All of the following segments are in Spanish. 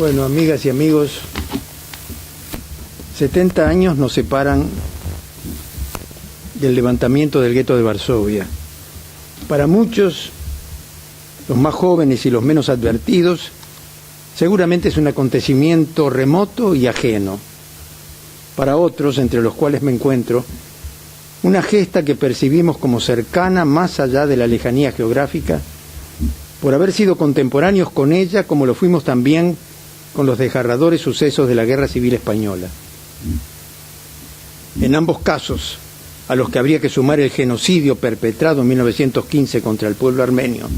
Bueno, amigas y amigos, 70 años nos separan del levantamiento del gueto de Varsovia. Para muchos, los más jóvenes y los menos advertidos, seguramente es un acontecimiento remoto y ajeno. Para otros, entre los cuales me encuentro, una gesta que percibimos como cercana más allá de la lejanía geográfica, por haber sido contemporáneos con ella, como lo fuimos también con los desgarradores sucesos de la Guerra Civil Española. En ambos casos, a los que habría que sumar el genocidio perpetrado en 1915 contra el pueblo armenio,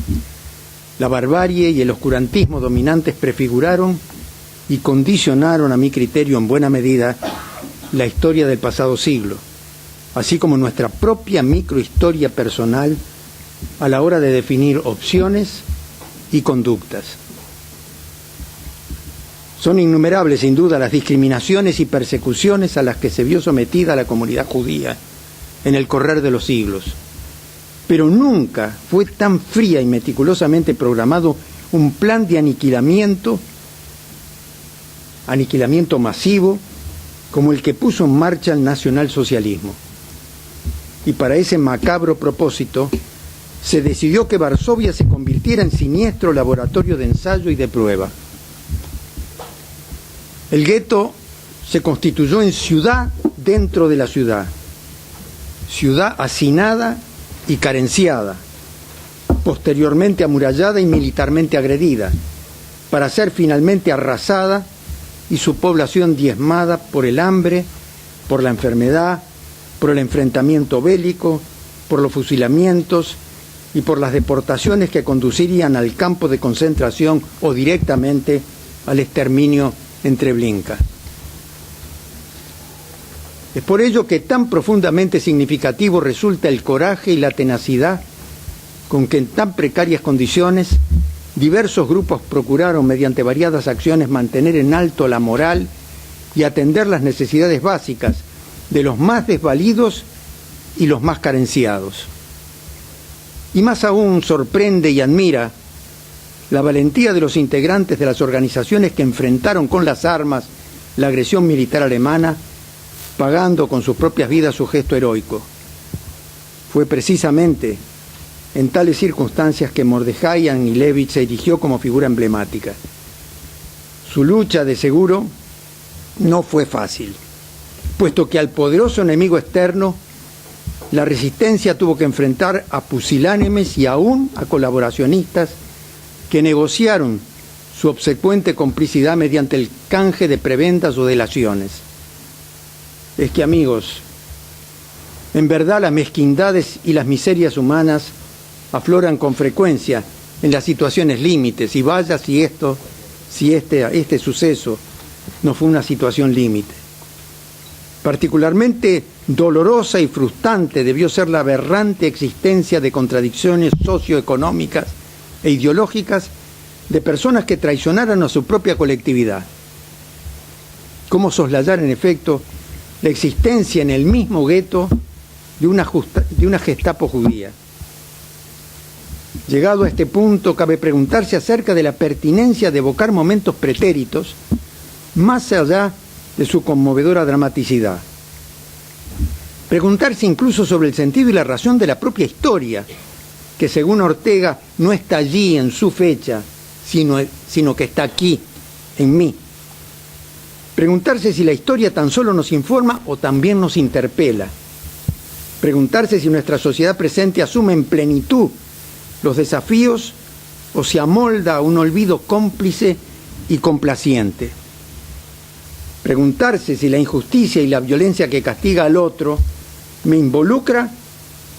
la barbarie y el oscurantismo dominantes prefiguraron y condicionaron, a mi criterio, en buena medida, la historia del pasado siglo, así como nuestra propia microhistoria personal a la hora de definir opciones y conductas. Son innumerables, sin duda, las discriminaciones y persecuciones a las que se vio sometida la comunidad judía en el correr de los siglos. Pero nunca fue tan fría y meticulosamente programado un plan de aniquilamiento masivo, como el que puso en marcha el nacionalsocialismo. Y para ese macabro propósito, se decidió que Varsovia se convirtiera en siniestro laboratorio de ensayo y de prueba. El gueto se constituyó en ciudad dentro de la ciudad, ciudad hacinada y carenciada, posteriormente amurallada y militarmente agredida, para ser finalmente arrasada y su población diezmada por el hambre, por la enfermedad, por el enfrentamiento bélico, por los fusilamientos y por las deportaciones que conducirían al campo de concentración o directamente al exterminio en Treblinka. Es por ello que tan profundamente significativo resulta el coraje y la tenacidad con que en tan precarias condiciones diversos grupos procuraron, mediante variadas acciones, mantener en alto la moral y atender las necesidades básicas de los más desvalidos y los más carenciados. Y más aún sorprende y admira la valentía de los integrantes de las organizaciones que enfrentaron con las armas la agresión militar alemana, pagando con sus propias vidas su gesto heroico. Fue precisamente en tales circunstancias que Mordejai Anilevich se erigió como figura emblemática. Su lucha, de seguro, no fue fácil, puesto que al poderoso enemigo externo la resistencia tuvo que enfrentar a pusilánimes y aún a colaboracionistas que negociaron su obsecuente complicidad mediante el canje de prebendas o delaciones. Es que, amigos, en verdad las mezquindades y las miserias humanas afloran con frecuencia en las situaciones límites, y vaya si este suceso no fue una situación límite. Particularmente dolorosa y frustrante debió ser la aberrante existencia de contradicciones socioeconómicas e ideológicas de personas que traicionaron a su propia colectividad. ¿Cómo soslayar, en efecto, la existencia en el mismo gueto de una Gestapo judía? Llegado a este punto, cabe preguntarse acerca de la pertinencia de evocar momentos pretéritos más allá de su conmovedora dramaticidad. Preguntarse incluso sobre el sentido y la razón de la propia historia, que según Ortega no está allí en su fecha, sino que está aquí, en mí. Preguntarse si la historia tan solo nos informa o también nos interpela. Preguntarse si nuestra sociedad presente asume en plenitud los desafíos o se amolda a un olvido cómplice y complaciente. Preguntarse si la injusticia y la violencia que castiga al otro me involucra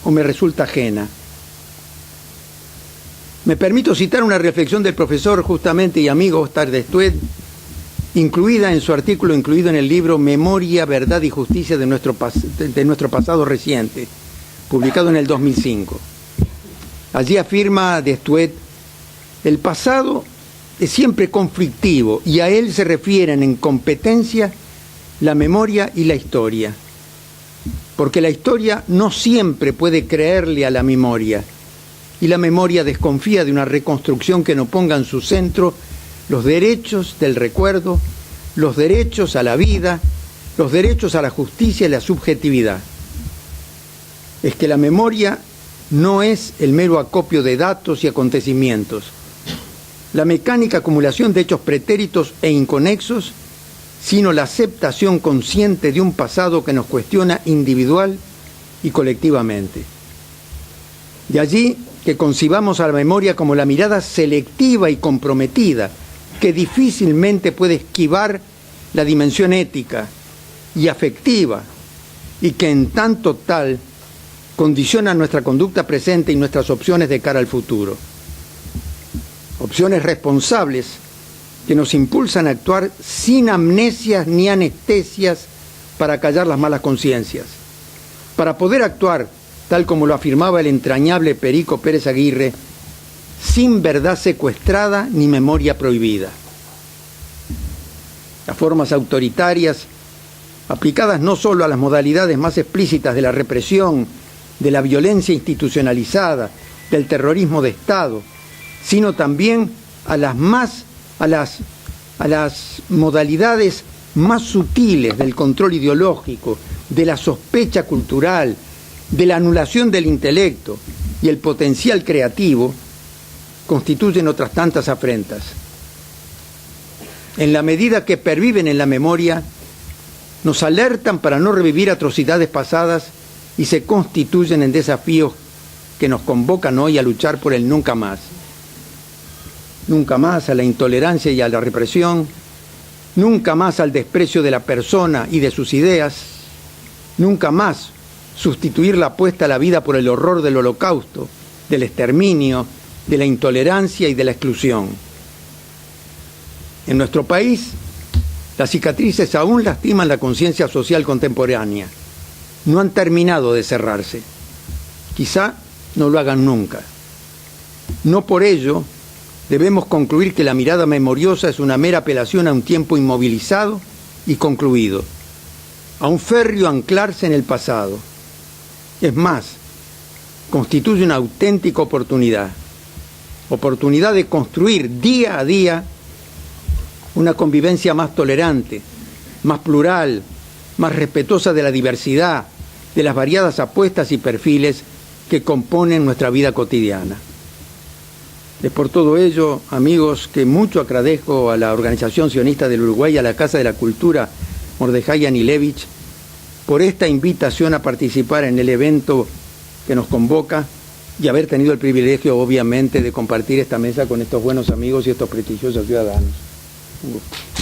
o me resulta ajena. Me permito citar una reflexión del profesor justamente y amigo Oscar Destuet, incluida en su artículo incluido en el libro Memoria, Verdad y Justicia de nuestro pasado reciente, publicado en el 2005. Allí afirma Destuet: el pasado es siempre conflictivo y a él se refieren en competencia la memoria y la historia, porque la historia no siempre puede creerle a la memoria, y la memoria desconfía de una reconstrucción que no ponga en su centro los derechos del recuerdo, los derechos a la vida, los derechos a la justicia y la subjetividad. Es que la memoria no es el mero acopio de datos y acontecimientos, la mecánica acumulación de hechos pretéritos e inconexos, sino la aceptación consciente de un pasado que nos cuestiona individual y colectivamente. De allí que concibamos a la memoria como la mirada selectiva y comprometida que difícilmente puede esquivar la dimensión ética y afectiva y que en tanto tal condiciona nuestra conducta presente y nuestras opciones de cara al futuro. Opciones responsables que nos impulsan a actuar sin amnesias ni anestesias para callar las malas conciencias, para poder actuar, tal como lo afirmaba el entrañable Perico Pérez Aguirre, sin verdad secuestrada ni memoria prohibida. Las formas autoritarias, aplicadas no solo a las modalidades más explícitas de la represión, de la violencia institucionalizada, del terrorismo de Estado, sino también a las modalidades más sutiles del control ideológico, de la sospecha cultural, de la anulación del intelecto y el potencial creativo, constituyen otras tantas afrentas. En la medida que perviven en la memoria, nos alertan para no revivir atrocidades pasadas y se constituyen en desafíos que nos convocan hoy a luchar por el nunca más. Nunca más a la intolerancia y a la represión, nunca más al desprecio de la persona y de sus ideas, nunca más sustituir la apuesta a la vida por el horror del holocausto, del exterminio, de la intolerancia y de la exclusión. En nuestro país, las cicatrices aún lastiman la conciencia social contemporánea. No han terminado de cerrarse. Quizá no lo hagan nunca. No por ello debemos concluir que la mirada memoriosa es una mera apelación a un tiempo inmovilizado y concluido, a un férreo anclarse en el pasado. Es más, constituye una auténtica oportunidad de construir día a día una convivencia más tolerante, más plural, más respetuosa de la diversidad, de las variadas apuestas y perfiles que componen nuestra vida cotidiana. Es por todo ello, amigos, que mucho agradezco a la Organización Sionista del Uruguay y a la Casa de la Cultura Mordejai Anilevich por esta invitación a participar en el evento que nos convoca y haber tenido el privilegio, obviamente, de compartir esta mesa con estos buenos amigos y estos prestigiosos ciudadanos. Un gusto.